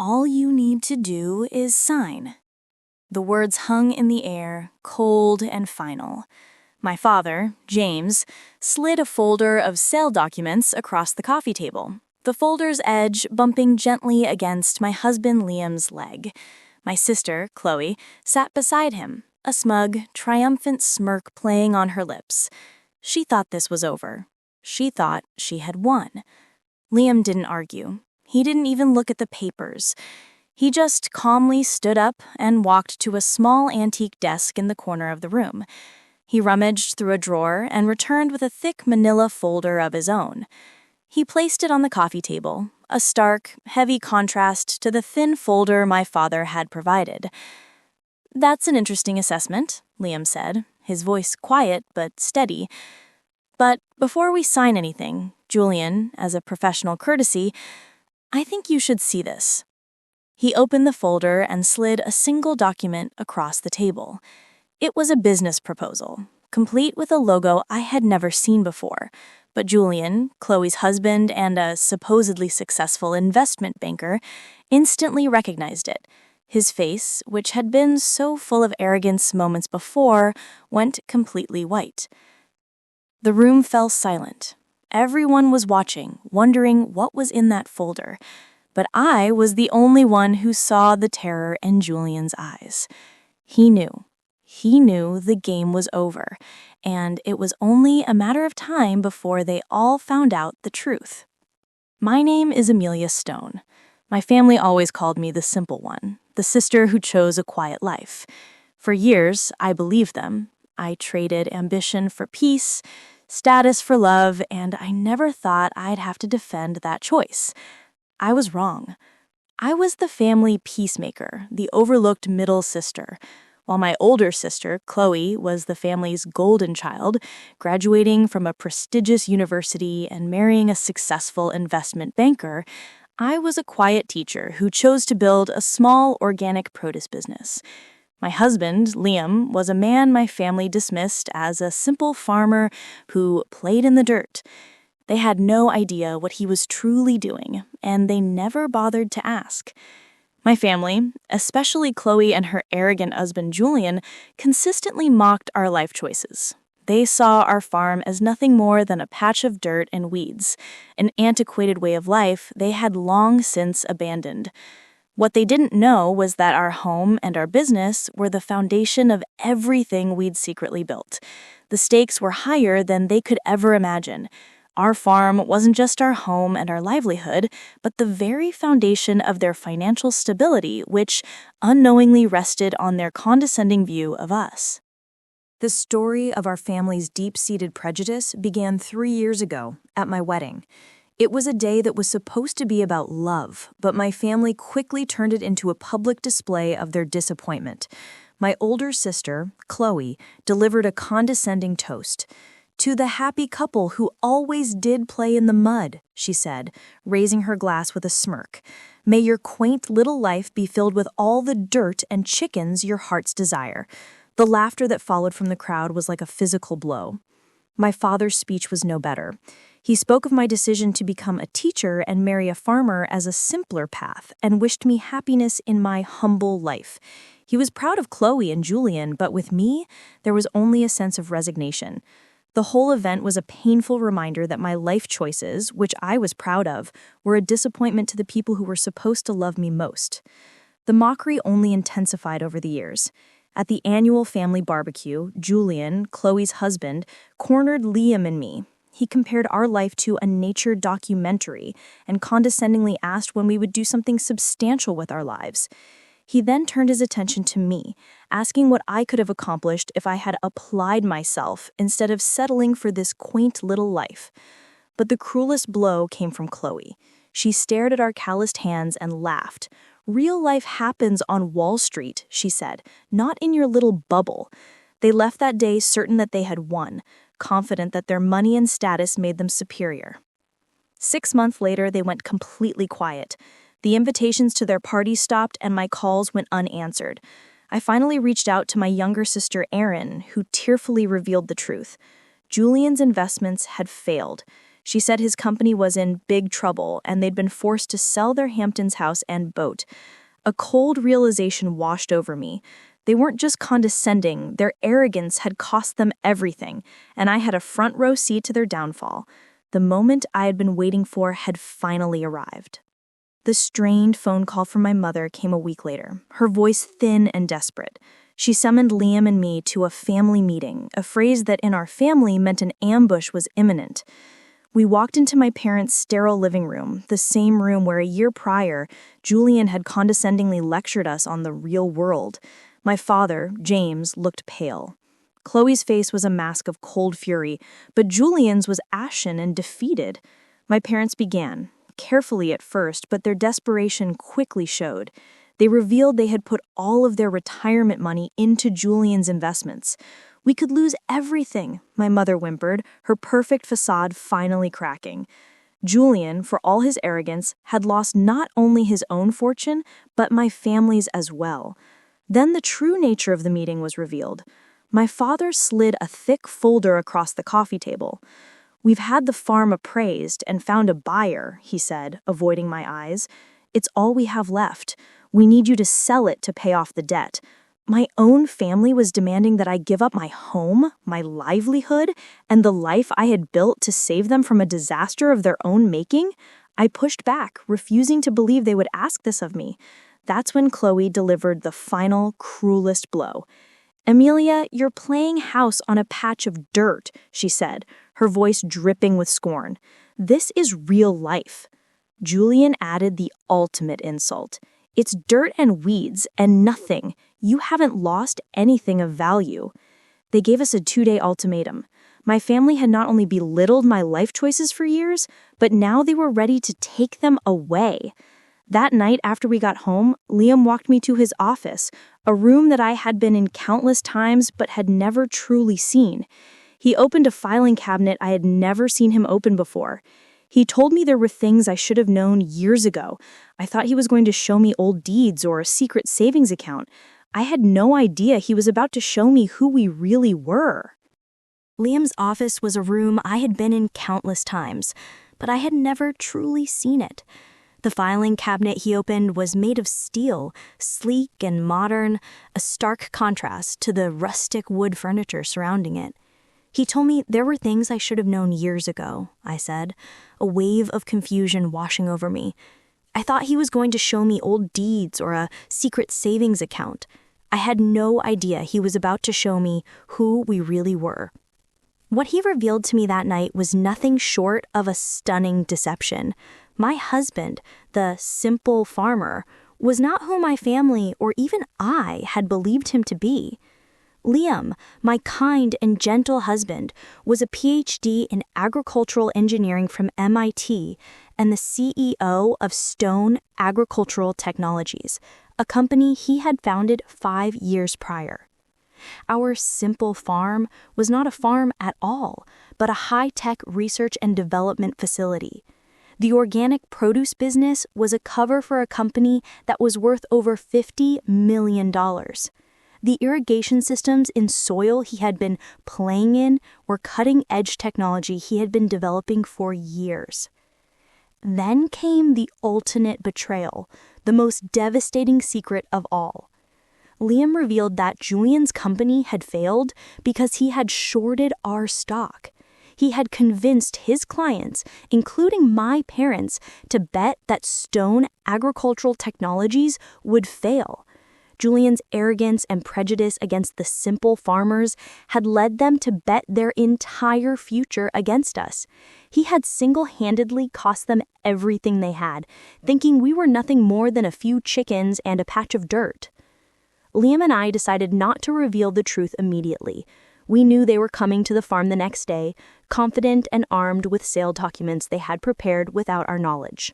All you need to do is sign." The words hung in the air, cold and final. My father, James, slid a folder of sale documents across the coffee table, the folder's edge bumping gently against my husband Liam's leg. My sister, Chloe, sat beside him, a smug, triumphant smirk playing on her lips. She thought this was over. She thought she had won. Liam didn't argue. He didn't even look at the papers. He just calmly stood up and walked to a small antique desk in the corner of the room. He rummaged through a drawer and returned with a thick manila folder of his own. He placed it on the coffee table, a stark, heavy contrast to the thin folder my father had provided. "That's an interesting assessment," Liam said, his voice quiet but steady. "But before we sign anything, Julian, as a professional courtesy, I think you should see this." He opened the folder and slid a single document across the table. It was a business proposal, complete with a logo I had never seen before, but Julian, Chloe's husband and a supposedly successful investment banker, instantly recognized it. His face, which had been so full of arrogance moments before, went completely white. The room fell silent. Everyone was watching, wondering what was in that folder. But I was the only one who saw the terror in Julian's eyes. He knew. He knew the game was over, and it was only a matter of time before they all found out the truth. My name is Amelia Stone. My family always called me the simple one, the sister who chose a quiet life. For years, I believed them. I traded ambition for peace, status for love, and I never thought I'd have to defend that choice. I was wrong. I was the family peacemaker, the overlooked middle sister, while my older sister, Chloe, was the family's golden child, graduating from a prestigious university and marrying a successful investment banker. I was a quiet teacher who chose to build a small organic produce business. My husband, Liam, was a man my family dismissed as a simple farmer who played in the dirt. They had no idea what he was truly doing, and they never bothered to ask. My family, especially Chloe and her arrogant husband Julian, consistently mocked our life choices. They saw our farm as nothing more than a patch of dirt and weeds, an antiquated way of life they had long since abandoned. What they didn't know was that our home and our business were the foundation of everything we'd secretly built. The stakes were higher than they could ever imagine. Our farm wasn't just our home and our livelihood, but the very foundation of their financial stability, which unknowingly rested on their condescending view of us. The story of our family's deep-seated prejudice began 3 years ago, at my wedding. It was a day that was supposed to be about love, but my family quickly turned it into a public display of their disappointment. My older sister, Chloe, delivered a condescending toast. "To the happy couple who always did play in the mud," she said, raising her glass with a smirk. "May your quaint little life be filled with all the dirt and chickens your hearts desire." The laughter that followed from the crowd was like a physical blow. My father's speech was no better. He spoke of my decision to become a teacher and marry a farmer as a simpler path and wished me happiness in my humble life. He was proud of Chloe and Julian, but with me, there was only a sense of resignation. The whole event was a painful reminder that my life choices, which I was proud of, were a disappointment to the people who were supposed to love me most. The mockery only intensified over the years. At the annual family barbecue, Julian, Chloe's husband, cornered Liam and me. He compared our life to a nature documentary and condescendingly asked when we would do something substantial with our lives. He then turned his attention to me, asking what I could have accomplished if I had applied myself instead of settling for this quaint little life. But the cruelest blow came from Chloe. She stared at our calloused hands and laughed. "Real life happens on Wall Street," she said, "not in your little bubble." They left that day certain that they had won, confident that their money and status made them superior. 6 months later, they went completely quiet. The invitations to their party stopped and my calls went unanswered. I finally reached out to my younger sister, Erin, who tearfully revealed the truth. Julian's investments had failed. She said his company was in big trouble and they'd been forced to sell their Hamptons house and boat. A cold realization washed over me. They weren't just condescending, their arrogance had cost them everything, and I had a front row seat to their downfall. The moment I had been waiting for had finally arrived. The strained phone call from my mother came a week later, her voice thin and desperate. She summoned Liam and me to a family meeting, a phrase that in our family meant an ambush was imminent. We walked into my parents' sterile living room, the same room where a year prior, Julian had condescendingly lectured us on the real world. My father, James, looked pale. Chloe's face was a mask of cold fury, but Julian's was ashen and defeated. My parents began, carefully at first, but their desperation quickly showed. They revealed they had put all of their retirement money into Julian's investments. "We could lose everything," my mother whimpered, her perfect facade finally cracking. Julian, for all his arrogance, had lost not only his own fortune, but my family's as well. Then the true nature of the meeting was revealed. My father slid a thick folder across the coffee table. "We've had the farm appraised and found a buyer," he said, avoiding my eyes. "It's all we have left. We need you to sell it to pay off the debt." My own family was demanding that I give up my home, my livelihood, and the life I had built to save them from a disaster of their own making. I pushed back, refusing to believe they would ask this of me. That's when Chloe delivered the final, cruelest blow. "Amelia, you're playing house on a patch of dirt," she said, her voice dripping with scorn. "This is real life." Julian added the ultimate insult. "It's dirt and weeds and nothing. You haven't lost anything of value." They gave us a 2-day ultimatum. My family had not only belittled my life choices for years, but now they were ready to take them away. That night after we got home, Liam walked me to his office, a room that I had been in countless times but had never truly seen. He opened a filing cabinet I had never seen him open before. He told me there were things I should have known years ago. I thought he was going to show me old deeds or a secret savings account. I had no idea he was about to show me who we really were. Liam's office was a room I had been in countless times, but I had never truly seen it. The filing cabinet he opened was made of steel, sleek and modern, a stark contrast to the rustic wood furniture surrounding it. He told me there were things I should have known years ago, I said, a wave of confusion washing over me. I thought he was going to show me old deeds or a secret savings account. I had no idea he was about to show me who we really were. What he revealed to me that night was nothing short of a stunning deception. My husband, the simple farmer, was not who my family or even I had believed him to be. Liam, my kind and gentle husband, was a PhD in agricultural engineering from MIT and the CEO of Stone Agricultural Technologies, a company he had founded 5 years prior. Our simple farm was not a farm at all, but a high-tech research and development facility. The organic produce business was a cover for a company that was worth over $50 million. The irrigation systems in soil he had been playing in were cutting-edge technology he had been developing for years. Then came the ultimate betrayal, the most devastating secret of all. Liam revealed that Julian's company had failed because he had shorted our stock. He had convinced his clients, including my parents, to bet that Stone Agricultural Technologies would fail. Julian's arrogance and prejudice against the simple farmers had led them to bet their entire future against us. He had single-handedly cost them everything they had, thinking we were nothing more than a few chickens and a patch of dirt. Liam and I decided not to reveal the truth immediately. We knew they were coming to the farm the next day, confident and armed with sale documents they had prepared without our knowledge.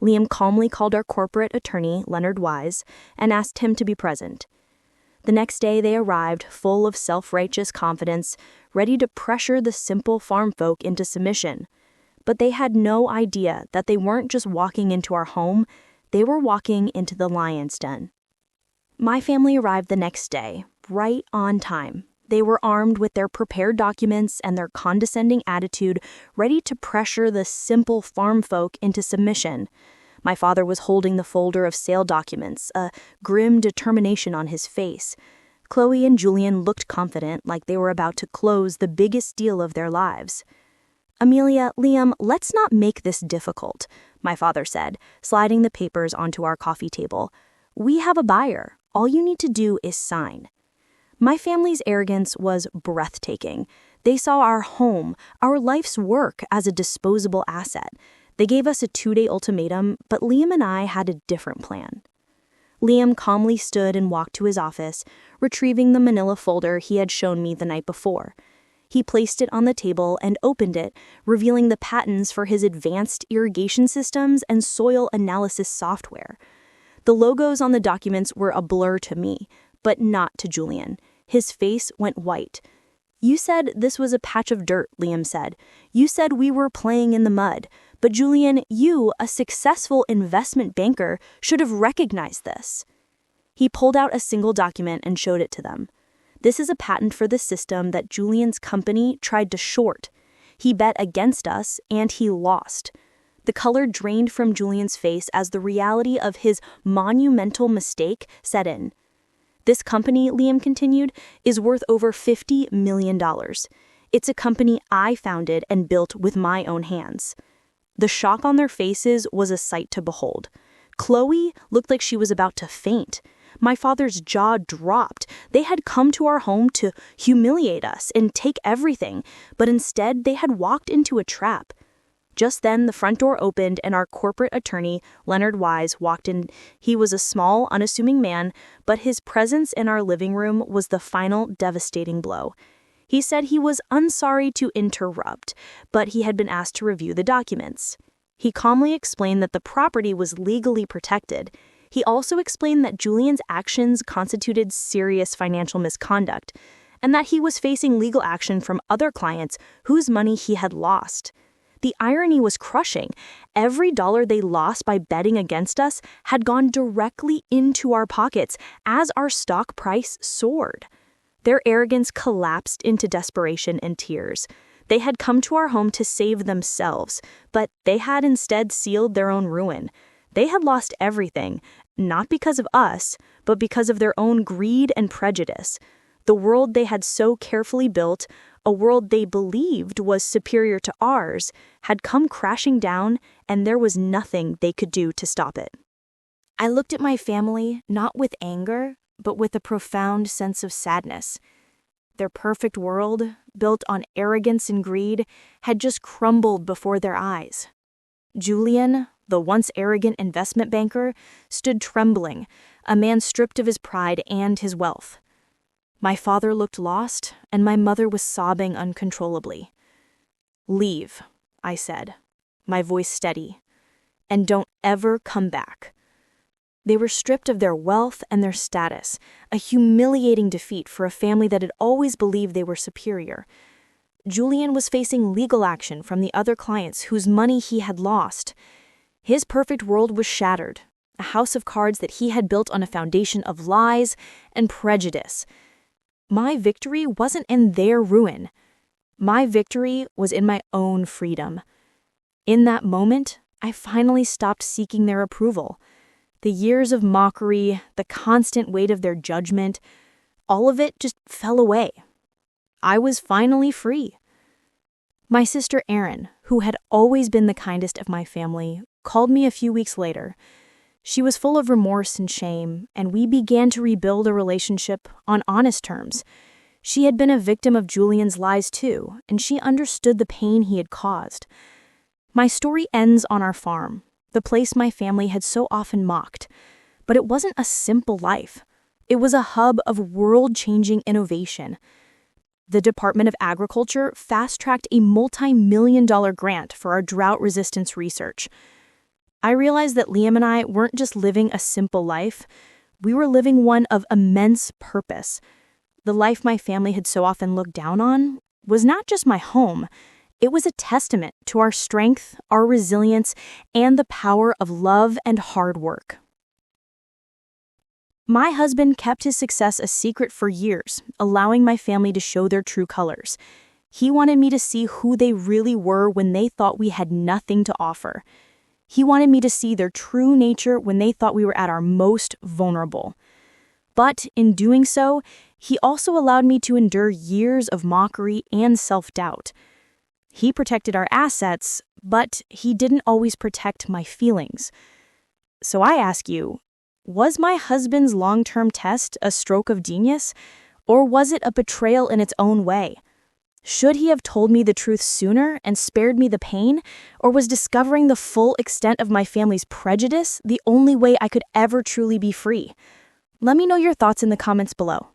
Liam calmly called our corporate attorney, Leonard Wise, and asked him to be present. The next day they arrived, full of self-righteous confidence, ready to pressure the simple farm folk into submission. But they had no idea that they weren't just walking into our home, they were walking into the lion's den. My family arrived the next day, right on time. They were armed with their prepared documents and their condescending attitude, ready to pressure the simple farm folk into submission. My father was holding the folder of sale documents, a grim determination on his face. Chloe and Julian looked confident, like they were about to close the biggest deal of their lives. "Amelia, Liam, let's not make this difficult," my father said, sliding the papers onto our coffee table. "We have a buyer. All you need to do is sign." My family's arrogance was breathtaking. They saw our home, our life's work, as a disposable asset. They gave us a 2-day ultimatum, but Liam and I had a different plan. Liam calmly stood and walked to his office, retrieving the manila folder he had shown me the night before. He placed it on the table and opened it, revealing the patents for his advanced irrigation systems and soil analysis software. The logos on the documents were a blur to me, but not to Julian. His face went white. "You said this was a patch of dirt," Liam said. "You said we were playing in the mud. But Julian, you, a successful investment banker, should have recognized this." He pulled out a single document and showed it to them. "This is a patent for the system that Julian's company tried to short. He bet against us, and he lost." The color drained from Julian's face as the reality of his monumental mistake set in. "This company," Liam continued, "is worth over $50 million. It's a company I founded and built with my own hands." The shock on their faces was a sight to behold. Chloe looked like she was about to faint. My father's jaw dropped. They had come to our home to humiliate us and take everything, but instead they had walked into a trap. Just then, the front door opened and our corporate attorney, Leonard Wise, walked in. He was a small, unassuming man, but his presence in our living room was the final devastating blow. He said he was unsorry to interrupt, but he had been asked to review the documents. He calmly explained that the property was legally protected. He also explained that Julian's actions constituted serious financial misconduct, and that he was facing legal action from other clients whose money he had lost. The irony was crushing. Every dollar they lost by betting against us had gone directly into our pockets as our stock price soared. Their arrogance collapsed into desperation and tears. They had come to our home to save themselves, but they had instead sealed their own ruin. They had lost everything, not because of us, but because of their own greed and prejudice. The world they had so carefully built, a world they believed was superior to ours, had come crashing down, and there was nothing they could do to stop it. I looked at my family, not with anger, but with a profound sense of sadness. Their perfect world, built on arrogance and greed, had just crumbled before their eyes. Julian, the once arrogant investment banker, stood trembling, a man stripped of his pride and his wealth. My father looked lost, and my mother was sobbing uncontrollably. "Leave," I said, my voice steady, "and don't ever come back." They were stripped of their wealth and their status, a humiliating defeat for a family that had always believed they were superior. Julian was facing legal action from the other clients whose money he had lost. His perfect world was shattered, a house of cards that he had built on a foundation of lies and prejudice. My victory wasn't in their ruin. My victory was in my own freedom. In that moment, I finally stopped seeking their approval. The years of mockery, the constant weight of their judgment, all of it just fell away. I was finally free. My sister Erin, who had always been the kindest of my family, called me a few weeks later. She was full of remorse and shame, and we began to rebuild a relationship on honest terms. She had been a victim of Julian's lies too, and she understood the pain he had caused. My story ends on our farm, the place my family had so often mocked. But it wasn't a simple life. It was a hub of world-changing innovation. The Department of Agriculture fast-tracked a multi-million-dollar grant for our drought resistance research. I realized that Liam and I weren't just living a simple life. We were living one of immense purpose. The life my family had so often looked down on was not just my home. It was a testament to our strength, our resilience, and the power of love and hard work. My husband kept his success a secret for years, allowing my family to show their true colors. He wanted me to see who they really were when they thought we had nothing to offer. He wanted me to see their true nature when they thought we were at our most vulnerable. But in doing so, he also allowed me to endure years of mockery and self-doubt. He protected our assets, but he didn't always protect my feelings. So I ask you, was my husband's long-term test a stroke of genius, or was it a betrayal in its own way? Should he have told me the truth sooner and spared me the pain, or was discovering the full extent of my family's prejudice the only way I could ever truly be free? Let me know your thoughts in the comments below.